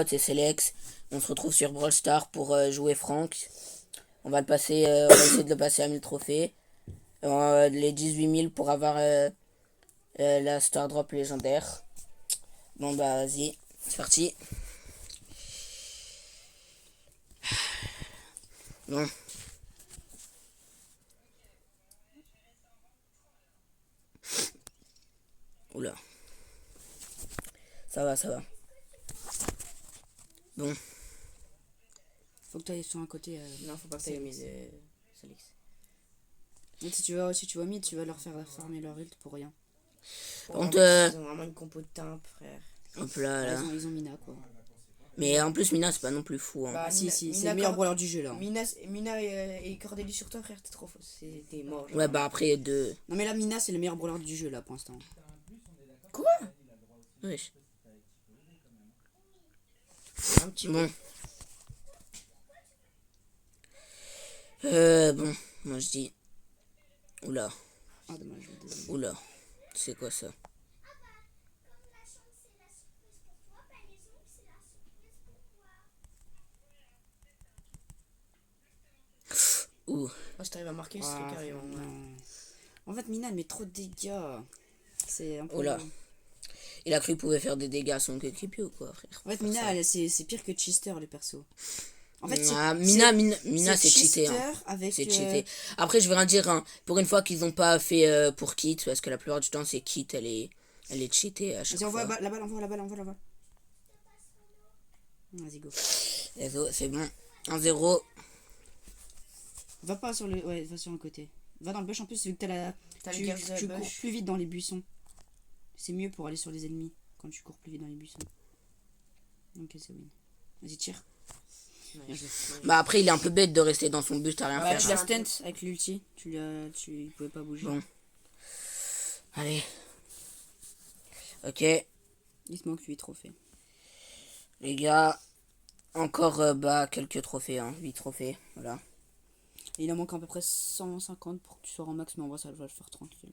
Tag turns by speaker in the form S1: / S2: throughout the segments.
S1: C'est Selex. On se retrouve sur Brawl Stars pour jouer Franck. On va essayer de le passer à 1000 trophées. Les 18 000 pour avoir la Star Drop légendaire. Bon bah vas-y, c'est parti. Bon. Oula. Ça va, ça va. Bon.
S2: Faut que tu ailles sur un côté.
S1: Non, faut pas que tu ailles mis Selex.
S2: Si tu vas mid, tu vas leur faire farmer leur ult pour rien.
S1: Ils ont
S3: vraiment une compo de timbre, frère.
S1: Hop là.
S2: Ils ont Mina quoi.
S1: Mais en plus, Mina, c'est pas non plus fou. Hein.
S3: Bah,
S2: si,
S3: Mina,
S2: c'est le meilleur brawler du jeu là.
S3: Mina et Cordélie sur toi, frère, t'es trop faux. T'es mort.
S1: Ouais, bah après, deux.
S2: Non, mais là, Mina, c'est le meilleur brawler du jeu là pour l'instant.
S3: Quoi?
S1: Wesh.
S3: Un petit
S1: Bon. Bon, moi je dis. Oula.
S2: Ah, dommage. Désolé.
S1: Oula. C'est quoi ça? Ouh.
S3: Moi, si t'arrives à marquer, c'est très carré.
S2: Non. En fait, Mina, elle met trop de dégâts. C'est un peu.
S1: Oula. Il a cru qu'il pouvait faire des dégâts à son coéquipier ou quoi, frère?
S2: En fait, Mina, c'est pire que Chister, les persos. En fait,
S1: Mina, c'est cheaté. Hein.
S2: Avec,
S1: c'est cheaté. Après, je vais rien dire. Hein. Pour une fois qu'ils ont pas fait pour Kit, parce que la plupart du temps, c'est Kit, elle est cheatée à chaque fois.
S2: Envoie la balle. Vas-y, go.
S1: C'est bon. 1-0.
S2: Va pas sur le. Ouais, va sur un côté. Va dans le bush en plus, vu que tu cours plus vite dans les buissons. C'est mieux pour aller sur les ennemis quand tu cours plus vite dans les buissons. Ok, c'est win. Vas-y, tire.
S1: Bah après, il est un peu bête de rester dans son but, t'as rien
S2: Ouais,
S1: fait.
S2: tu l'as stunt avec l'ulti. Il pouvait pas bouger.
S1: Bon. Allez. Ok.
S2: Il se manque 8 trophées.
S1: Les gars, encore quelques trophées, hein. 8 trophées, voilà.
S2: Et il en manque à peu près 150 pour que tu sois en max, mais en vrai ça va le faire tranquille.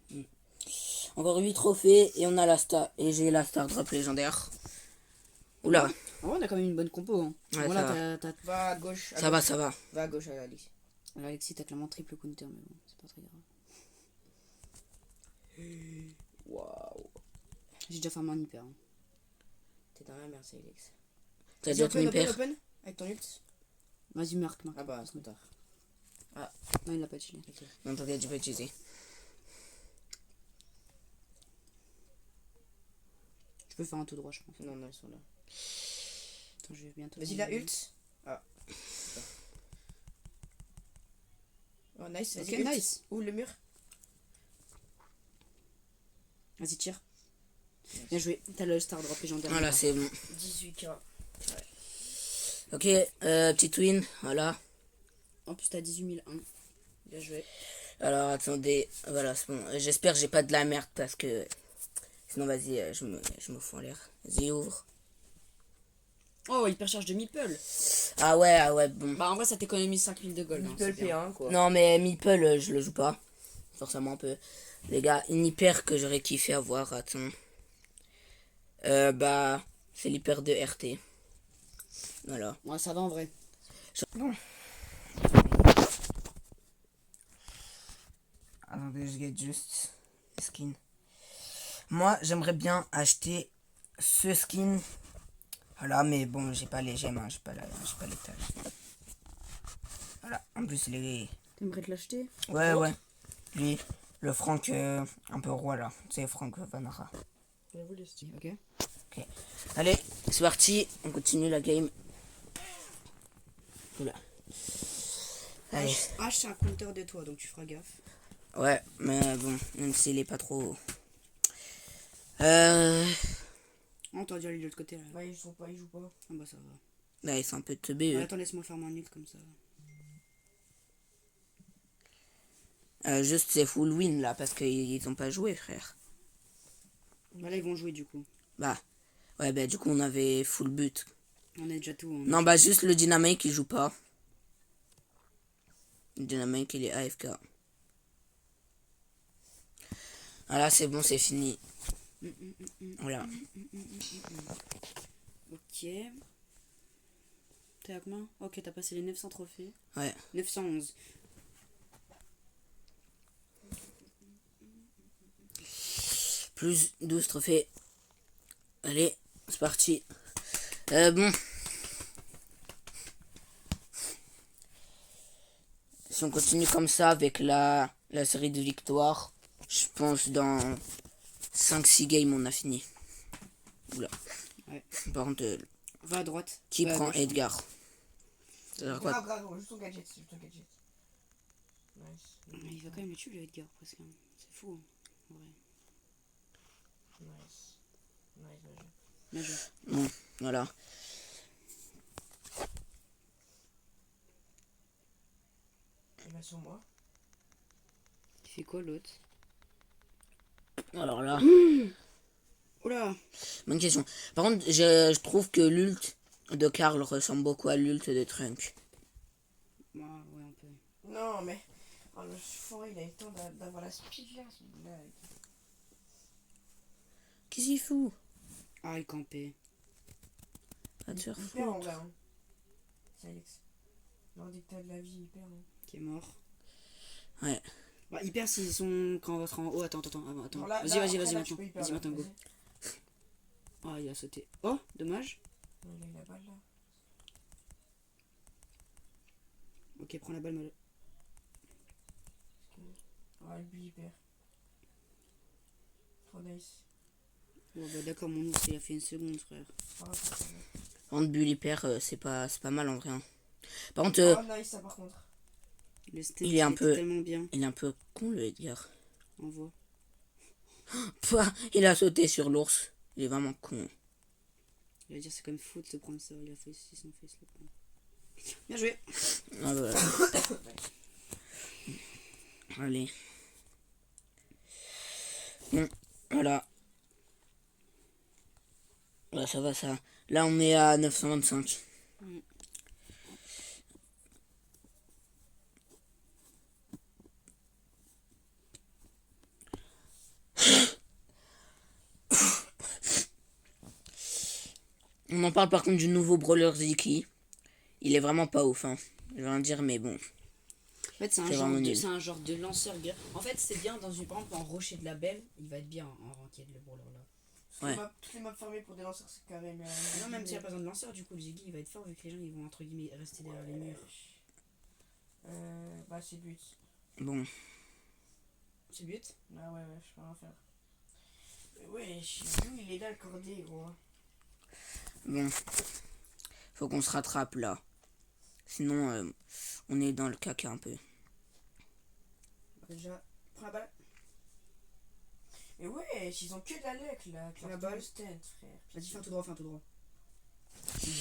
S1: Encore 8 trophées et on a la star. Et j'ai la star drop légendaire. Oula.
S2: En vrai, on a quand même une bonne compo. Hein.
S1: Ouais,
S2: voilà,
S3: Va à gauche.
S1: Ça va, ça va.
S3: Va à gauche, Alexis.
S2: Alors, Alexis, t'as clairement triple counter, mais bon, c'est pas très grave.
S3: Waouh.
S2: J'ai déjà farmé un hyper. Hein.
S3: T'es dans la merde, c'est Alex.
S1: T'as déjà ton hyper.
S3: Open avec ton ult.
S2: Vas-y, marque.
S3: Ah bah, c'est tard.
S2: Ah. Non, il l'a pas chillé.
S3: Okay.
S1: Non, t'inquiète, tu peux utiliser.
S2: Je peux faire un tout droit, je pense.
S3: Non, ils sont là.
S2: Attends, je vais bientôt.
S3: Vas-y, la ult. Ah. Oh, nice.
S2: Ok,
S3: Vas-y,
S2: nice.
S3: Où le mur?
S2: Vas-y, tire. Bien joué. T'as le star drop légendaire.
S1: Voilà, c'est bon.
S3: 18K. Ouais.
S1: Ok, petite win, voilà.
S2: En plus, t'as 18 001.
S3: Bien joué.
S1: Alors, attendez, voilà, c'est bon. J'espère que j'ai pas de la merde parce que... Sinon, vas-y, je me fous en l'air. Vas-y, ouvre.
S2: Oh, hypercharge de Meeple.
S1: Ah ouais, bon.
S2: Bah, en vrai, ça t'économise 5000 de gold.
S3: Meeple P1, quoi.
S1: Non, mais Meeple, je le joue pas. Forcément un peu. Les gars, une hyper que j'aurais kiffé avoir, attends. C'est l'hyper de RT. Voilà.
S2: Ouais, ça va en vrai.
S1: Bon. Attendez, je get juste skin. Moi, j'aimerais bien acheter ce skin. Voilà, mais bon, j'ai pas les gemmes, hein, j'ai pas l'étage. Voilà, en plus, il est...
S2: T'aimerais te l'acheter?
S1: Ouais. Lui, le Franck un peu roi, là. C'est Franck Vanara.
S2: Ok.
S1: Ok. Allez, c'est parti. On continue la game. Oula. Allez.
S2: H, c'est un counter de toi, donc tu feras gaffe.
S1: Ouais, mais bon, même s'il est pas trop...
S2: Oh, t'aurais dû aller de l'autre côté là.
S3: Ouais, il joue pas.
S2: Ah bah ça va.
S1: Là, ils sont un peu teubés, eux.
S2: Attends, laisse-moi faire mon ult comme ça.
S1: Juste, c'est full win, là, parce qu'ils ont pas joué, frère.
S2: Bah là, ils vont jouer du coup.
S1: Bah, ouais, du coup, on avait full but.
S2: On a déjà tout.
S1: Non, juste le Dynamite, il joue pas. Le Dynamite, il est AFK. Voilà, c'est bon, c'est fini. Voilà.
S2: Ok. T'es à combien? Ok, t'as passé les 900 trophées.
S1: Ouais.
S2: 911.
S1: Plus 12 trophées. Allez, c'est parti. Bon. Si on continue comme ça avec la série de victoires, je pense dans 5-6 games on a fini. Oula.
S2: Ouais.
S1: Par contre,
S2: Va à droite.
S1: qui
S2: Va à
S1: prend
S2: gauche.
S1: Edgar? C'est-à-dire quoi?
S3: Grave, juste ton gadget, juste ton gadget. Nice.
S2: Il va quand même le tuer, le Edgar, presque. C'est fou. Hein. Ouais.
S3: Nice. Nice, bien joué.
S2: Bien joué.
S1: Bon, voilà.
S3: Il va sur moi.
S2: Il fait quoi l'autre?
S1: Alors là,
S2: Oula.
S1: bonne question. Par contre, je trouve que l'ult de Karl ressemble beaucoup à l'ult de Trunk.
S2: Ouais, un peu.
S3: Non, mais. Oh, le forêt, il a eu le temps d'avoir la speed là, c'est une blague.
S1: Qu'est-ce qu'il fout?
S2: Ah, il campait.
S1: Va te faire
S3: Il perd en
S1: foutre.
S3: vrai. Hein. C'est Alex. Dans le dictat de la vie, il perd. Hein.
S2: Qui est mort.
S1: Ouais.
S2: Bah, il perd s'ils sont. Quand on va en haut. Attends.
S3: Bon, là,
S2: Vas-y,
S3: là,
S2: vas-y,
S3: après,
S2: vas-y
S3: là, tu
S2: maintenant.
S3: peux y perdre,
S2: Vas-y maintenant, go.
S3: vas-y.
S2: Ah, il a sauté. Oh, dommage.
S3: Il a eu la balle là.
S2: Ok, prends la balle, mal.
S3: Ah, lui, il perd. Trop nice.
S2: Bon, bah d'accord, mon ours, il a fait une seconde, frère.
S3: Ah, c'est
S1: Par contre, Bull hyper, c'est pas mal en vrai. Hein. Par contre,
S3: oh, nice, ça par contre.
S2: Le steak,
S1: Il est un
S2: était
S1: peu-
S2: tellement bien.
S1: il est un peu con le Edgar.
S2: On voit.
S1: Pouah, il a sauté sur l'ours. Il est vraiment con.
S2: Il va dire, c'est quand même fou de se prendre ça. Il a fait 600 face le prendre. Bien joué.
S1: Ah, voilà. Allez. Bon, voilà. Là, ça va, ça. Là, on est à 925. On en parle par contre du nouveau brawler Ziki. Il est vraiment pas ouf, hein. Je vais en dire, mais bon.
S2: En fait, c'est
S1: C'est vraiment nul.
S2: un genre de lanceur. En fait, c'est bien dans une. Par exemple, en rocher de la belle, il va être bien en ranked, le brawler là.
S1: Ouais.
S3: Toutes les maps fermées pour des lanceurs, c'est carré. Mais
S2: Non, même s'il n'y a pas besoin de lanceur, du coup, le Ziggy il va être fort vu que les gens ils vont entre guillemets rester derrière les murs.
S3: Bah, c'est but.
S1: Bon.
S2: C'est but.
S3: Ah ouais, je peux rien faire. Mais ouais, lui, il est là accordé, gros.
S1: Bon. Faut qu'on se rattrape là. Sinon, on est dans le caca un peu.
S3: Déjà, prends la balle. Mais ouais, ils ont que de la luck là.
S2: Prends la balle.
S3: Stand, frère.
S2: Vas-y, fais un tout droit, Bah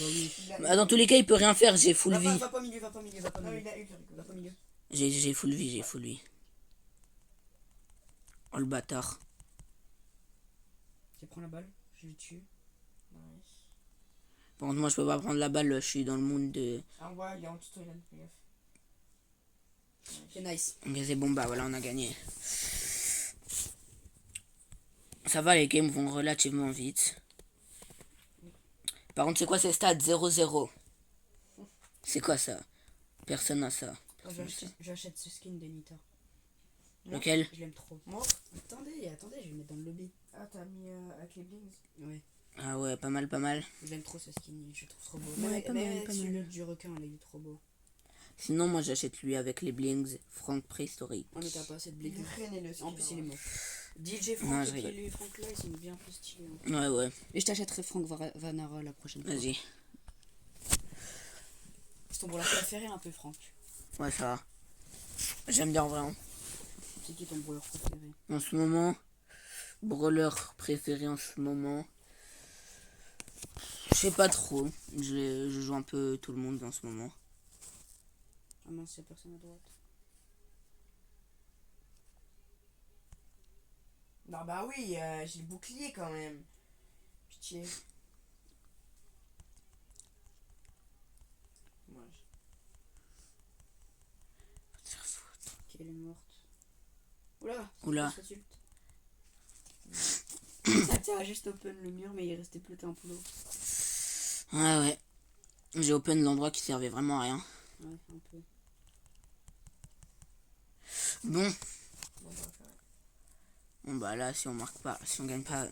S2: oui.
S1: Bah, dans tous les cas, il peut rien faire. J'ai full vie.
S2: Va pas au milieu, va pas au milieu, va pas au
S3: Non,
S2: milieu.
S3: il a eu le
S2: Va pas au milieu.
S1: J'ai full vie, j'ai full vie. Oh le bâtard.
S2: Ok, prends la balle, je le tue.
S3: Nice.
S1: Par contre, moi, je peux pas prendre la balle. Je suis dans le monde de.
S3: Ah ouais, il est en dessous de toi, fais gaffe.
S2: Ok, nice.
S1: Ok, c'est bon, bah voilà, on a gagné. Ça va, les games vont relativement vite. Par contre, c'est quoi ces stats? 0-0. C'est quoi ça? Personne n'a ça.
S2: J'achète ce skin de Nita.
S1: Lequel?
S2: Je l'aime trop.
S3: Moi
S2: Attendez, je vais le mettre dans le lobby.
S3: Ah, t'as mis avec les blings.
S2: Ouais.
S1: Ah ouais, pas mal, pas mal.
S2: J'aime trop ce skin, je le trouve trop beau.
S1: Ouais,
S2: Mais-
S1: pas
S2: mais
S1: mal,
S2: avec
S1: pas
S2: celui
S1: mal.
S2: du requin, là, il est trop beau.
S1: Sinon, moi, j'achète lui avec les blings. Frank Préhistorique.
S2: Oh, mais t'as pas assez de
S3: Il
S2: blé.
S3: est freiné le skin.
S2: En plus, il est moche. DJ
S1: Non,
S2: Frank
S1: je
S2: et
S1: rigole.
S2: puis lui, Frank là, ils sont bien plus stylés. Hein.
S1: Ouais, ouais.
S2: Et je t'achèterai Frank Vanara la prochaine fois.
S1: Vas-y.
S2: C'est ton brawler préféré un peu, Frank.
S1: Ouais, ça va. J'aime bien vraiment.
S2: C'est qui ton brawler préféré?
S1: En ce moment, brawler préféré en ce moment. Je sais pas trop. Je joue un peu tout le monde en ce moment.
S2: Ah mince, y'a personne à droite.
S3: Non, bah oui, j'ai le bouclier quand même. Pitié. Dommage.
S2: Ok, elle est morte. Oula.
S1: Oula.
S2: Ça tient à juste open le mur, mais il restait plus qu'un plot.
S1: Ouais, ouais. J'ai open l'endroit qui servait vraiment à rien.
S2: Ouais, un peu.
S1: Bon.
S3: Bon, bah, faire.
S1: Bon bah là si on marque pas, si on gagne pas.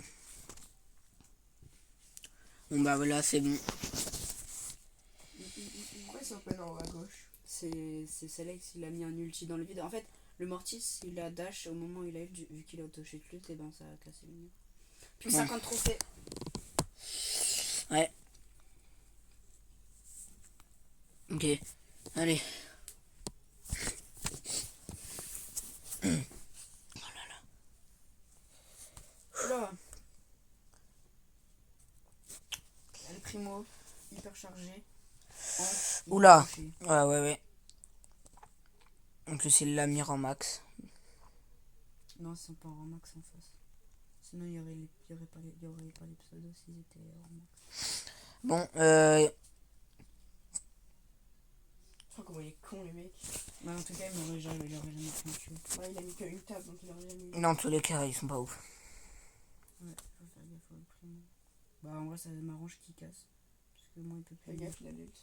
S1: Bon bah voilà c'est bon.
S3: Pourquoi c'est open en haut à gauche?
S2: C'est Selex, il a mis un ulti dans le vide. En fait, le Mortis, il a dash au moment où il a ult, vu qu'il a auto-shake l'ult, et ben ça a cassé le mur. Plus
S1: Ouais.
S2: 50 trophées.
S1: Ouais. Ok. Allez.
S2: Oula. El Primo, hyper chargé.
S1: Oula. Ouais. En plus il l'a mis en max.
S2: Non, ils sont pas en max en face. Sinon, il y aurait pas les pseudos s'ils étaient en max.
S1: Bon,
S3: Oh, comment il est con, le mec.
S2: Bah, en tout cas, il aurait jamais pu me tuer.
S3: Ouais, il a mis qu'une table, donc il aurait jamais eu.
S1: dans tous les cas ils sont pas ouf.
S2: Ouais, faut faire gaffe au Primo. Bah, en vrai, ça m'arrange qu'il casse. Parce que moi, il peut plus.
S3: Fais gaffe, il a l'ult.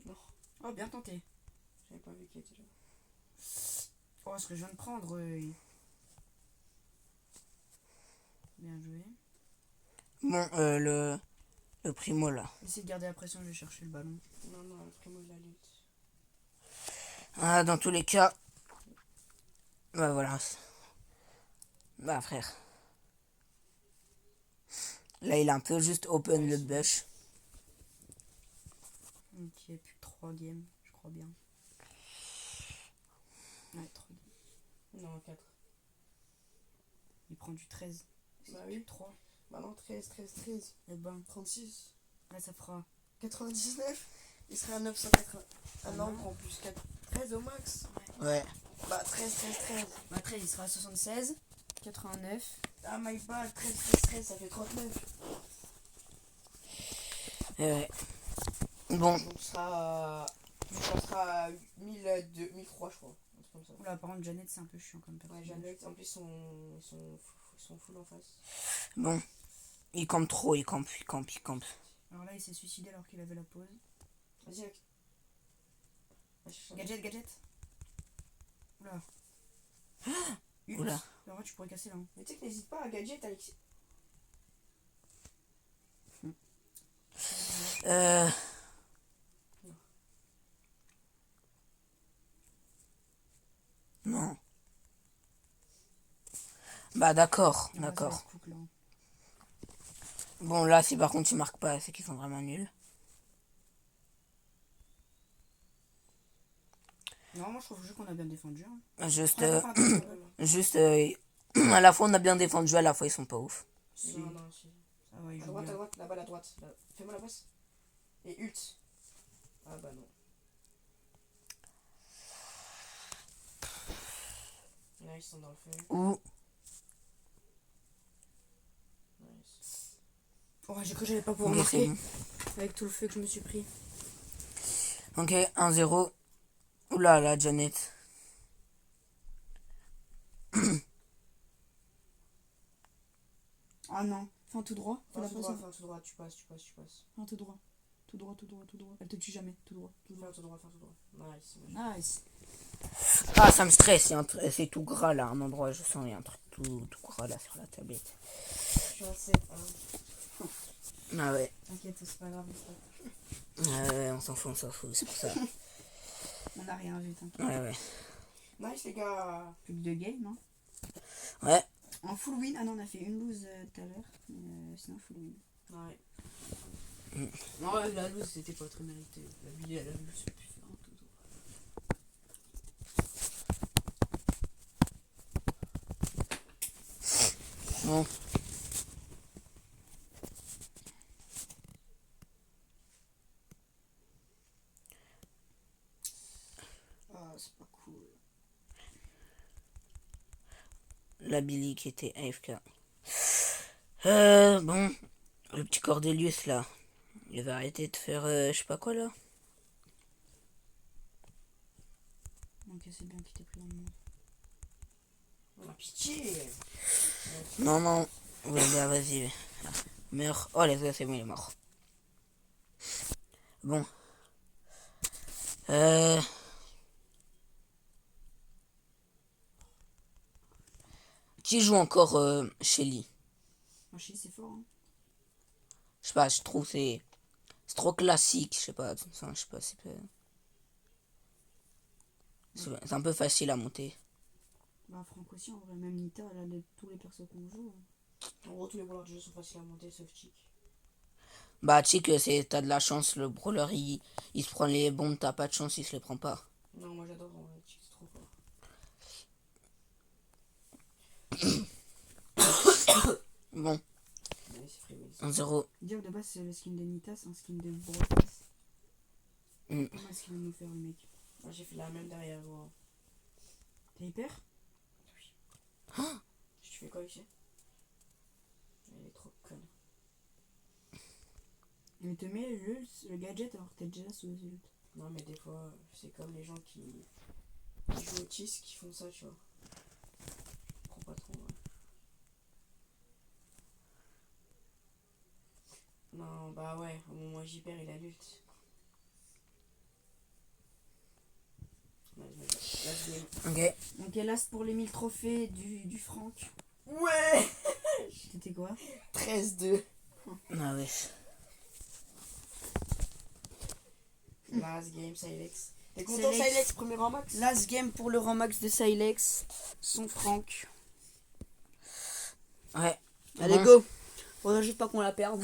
S3: Non,
S2: Oh, bien tenté.
S3: j'avais pas vu qu'il était là.
S2: Oh, ce que je viens de prendre. Bien joué.
S1: Bon, le primo là.
S2: Essayez de garder la pression, je vais chercher le ballon.
S3: Non, le primo il a l'ult.
S1: Ah, dans tous les cas. Bah voilà. Bah frère. Là il a un peu juste open le bush.
S2: Donc, il y a plus que 3 games, je crois bien. Ouais, 3 games.
S3: Non, 4.
S2: Il prend du 13.
S3: Bah oui.
S2: 3.
S3: Bah non, 13.
S2: Et ben,
S3: 36.
S2: là, ça fera.
S3: 99. Il serait à 980. Ah non,
S2: non.
S3: on prend plus 4. 13 au max.
S1: Ouais.
S3: Bah 13.
S2: Bah, 13, il sera à 76. 89.
S3: Ah my bad, 13, ça fait 39.
S1: Ouais. Bon.
S3: Donc ça sera à 1003 je crois. Un truc comme ça.
S2: Oula, par contre, Janet, c'est un peu chiant comme personnage.
S3: Ouais, Jeannette, en plus ils sont full en face.
S1: Bon. Il campe trop, il campe.
S2: Alors là, il s'est suicidé alors qu'il avait la pause.
S3: Vas-y, avec. Va chercher un-
S2: Gadget. Oula.
S1: Oula.
S2: En vrai, tu pourrais casser là. Hein.
S3: Mais tu sais que n'hésite pas à gadget Alexis.
S1: Non. Bah d'accord,
S2: Ah, ça va
S1: d'accord.
S2: être cook, là.
S1: Bon là si par contre ils marquent pas, c'est qu'ils sont vraiment nuls.
S2: Normalement, je trouve qu'on a bien défendu. Hein.
S1: Juste,
S2: Prends la balle.
S1: juste à la fois on a bien défendu, à la fois ils sont pas ouf.
S2: Si.
S3: Non, si.
S2: Ah ouais, il
S3: À
S2: joue
S3: droite,
S2: bien.
S3: là-bas, à droite. Là. Fais-moi la passe. Et ult. Ah bah non. Là, ils sont dans le feu.
S1: Ou
S3: Nice.
S2: Oh, j'ai cru que j'allais pas pouvoir
S1: ok, c'est
S2: marquer.
S1: bon.
S2: Avec tout le feu que je me suis pris.
S1: Ok, 1-0. Oula la Janet.
S2: Ah non. Fin tout droit. Fais la
S3: Fin
S2: pression.
S3: tout droit, tu passes.
S2: Fin tout droit. Tout droit. Elle te tue jamais. Tout droit.
S3: Fin tout droit. Nice.
S2: Nice.
S1: Ah ça me stresse, c'est tout gras là, un endroit, je sens il y a un truc tout gras là sur la tablette.
S3: Je suis à 7-1.
S1: Ah ouais.
S2: T'inquiète, c'est pas grave.
S1: On s'en fout, c'est pour ça.
S2: On a rien vu, t'inquiète.
S1: Ouais.
S3: Nice les gars.
S2: Plus que 2 games, hein.
S1: Ouais.
S2: En full win. Ah non, on a fait une lose tout à l'heure. Mais sinon, full win.
S3: Ouais.
S2: Non, la lose, c'était pas très mérité. La vidéo, elle a vu, c'est plus faire un tout droit.
S1: Bon.
S3: Ah, c'est pas cool.
S1: La Billy qui était AFK. Bon. Le petit Cordelius là. Il va arrêter de faire je sais pas quoi là.
S2: Ok, c'est bien qu'il t'ait pris dans le monde.
S3: Oh, pitié.
S1: Non. Ouais, bah, vas-y. Meurs. Oh, les gars, c'est bon, il est mort. Bon. Qui joue encore Shelly?
S2: Archie, c'est fort. Hein.
S1: Je sais pas, je trouve c'est trop classique, je sais pas. Enfin, je sais pas, c'est un peu facile à monter.
S2: Bah, Franck aussi, en vrai, même Nita, là, de tous les persos qu'on joue.
S3: En gros, tous les brawlers du jeu sont faciles à monter, sauf Chick.
S1: Bah, Chick, t'as de la chance, le brawler il se prend les bombes, t'as pas de chance, il se les prend pas.
S3: Non, moi j'adore en vrai, Chick, c'est trop fort.
S1: Bon,
S3: Ouais, c'est free,
S1: 1-0.
S2: Dire de base, c'est le skin de Nita, c'est un skin de Brawl Pass.
S1: Mm.
S2: Pas mal ce qu'il va nous faire, le mec.
S3: Moi j'ai fait la même derrière, gros.
S2: T'as hyper?
S3: Tu fais quoi ici? Elle est trop conne.
S2: Il te met le gadget alors que t'es déjà sous ult.
S3: Non, mais des fois, c'est comme les gens qui jouent au TIS qui font ça, tu vois. Je comprends pas trop, ouais. Non, bah ouais, au moment où j'y perds, il a l'ult.
S1: Ok.
S2: Donc, hélas, pour les 1000 trophées du Franck.
S3: Ouais.
S2: C'était quoi?
S3: 13-2.
S1: Ah ouais.
S3: Last game, Silex. T'es content, Silex, premier rang max?
S2: Last game pour le rang max de Silex. Son Franck.
S1: Ouais.
S2: Allez,
S1: Bon.
S2: go! Faudrait juste pas qu'on la perde.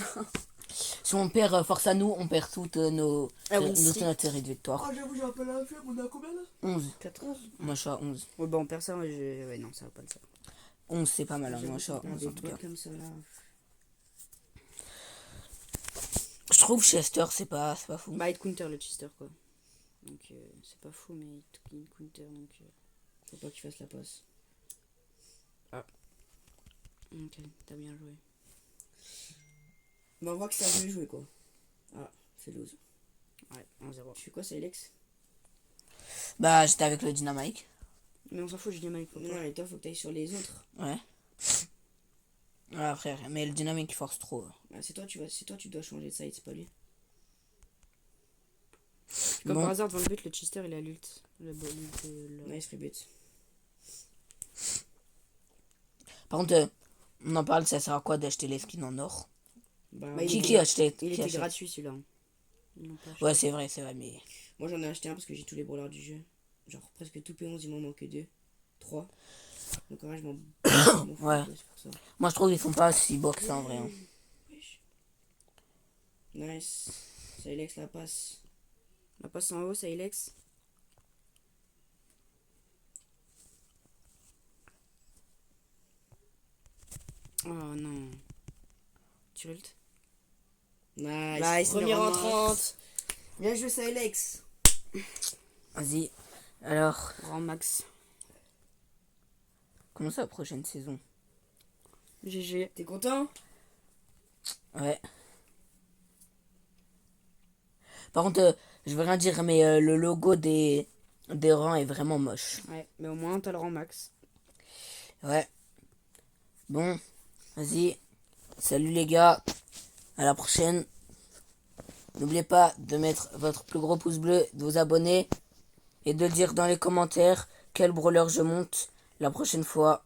S1: Si on perd force à nous, on perd toutes nos
S2: win
S1: notre série de victoires.
S3: Oh, j'avoue, j'ai un peu la flemme, on est à combien là?
S1: 11.
S2: 14.
S1: Moi je suis à 11.
S2: Ouais, bah on perd ça, ouais, non, ça va pas le faire.
S1: 11 c'est pas mal, hein. Moi je suis à 11
S2: Des
S1: en tout
S2: bots
S1: cas.
S2: comme ça là.
S1: Je trouve Chester c'est pas fou.
S2: Bah, il counter le Chester quoi. Donc c'est pas fou, mais il counter donc faut pas qu'il fasse la passe.
S1: Ah.
S2: Ok, t'as bien joué.
S3: Mais on voit que ça a mieux joué quoi.
S2: Ah, c'est lose. Ouais, 1-0. Tu fais quoi, Silex?
S1: Bah j'étais avec le Dynamite.
S2: Mais on s'en fout, j'ai du mal.
S3: Non, et toi, faut que t'ailles sur les autres.
S1: Ouais. Ah frère, mais le Dynamite il force trop.
S2: Ah, c'est toi, tu dois changer de side, c'est pas lui. Comme
S1: Bon.
S2: par hasard, devant le but, le Chester il a l'ult.
S3: Nice rebut.
S1: Par contre, on en parle, ça sert à quoi d'acheter les skins en or?
S2: Bah,
S1: Qui achète?
S2: Il
S1: Qui
S2: était
S1: achète
S2: gratuit celui-là. Ils l'ont pas acheté.
S1: Ouais c'est vrai, mais...
S3: Moi, j'en ai acheté un parce que j'ai tous les brawlers du jeu. Genre presque tout P11, il m'en manque 2. 3. Donc en vrai, je m'en fous.
S1: Ouais.
S3: C'est pour ça.
S1: Moi je trouve qu'ils sont pas si beaux que ça en vrai. Hein.
S3: Wesh. Nice. Silex la passe.
S2: La passe en haut, Silex. Oh non. Tu ult?
S3: Nice. Premier en 30. Bien joué, Silex.
S1: Vas-y. Alors,
S2: Rang max.
S1: comment ça la prochaine saison?
S2: GG.
S3: T'es content?
S1: Ouais. Par contre, je veux rien dire, mais le logo des rangs est vraiment moche.
S2: Ouais, mais au moins t'as le rang max.
S1: Ouais. Bon, vas-y. Salut les gars. À la prochaine. N'oubliez pas de mettre votre plus gros pouce bleu, de vous abonner et de dire dans les commentaires quel brawler je monte la prochaine fois.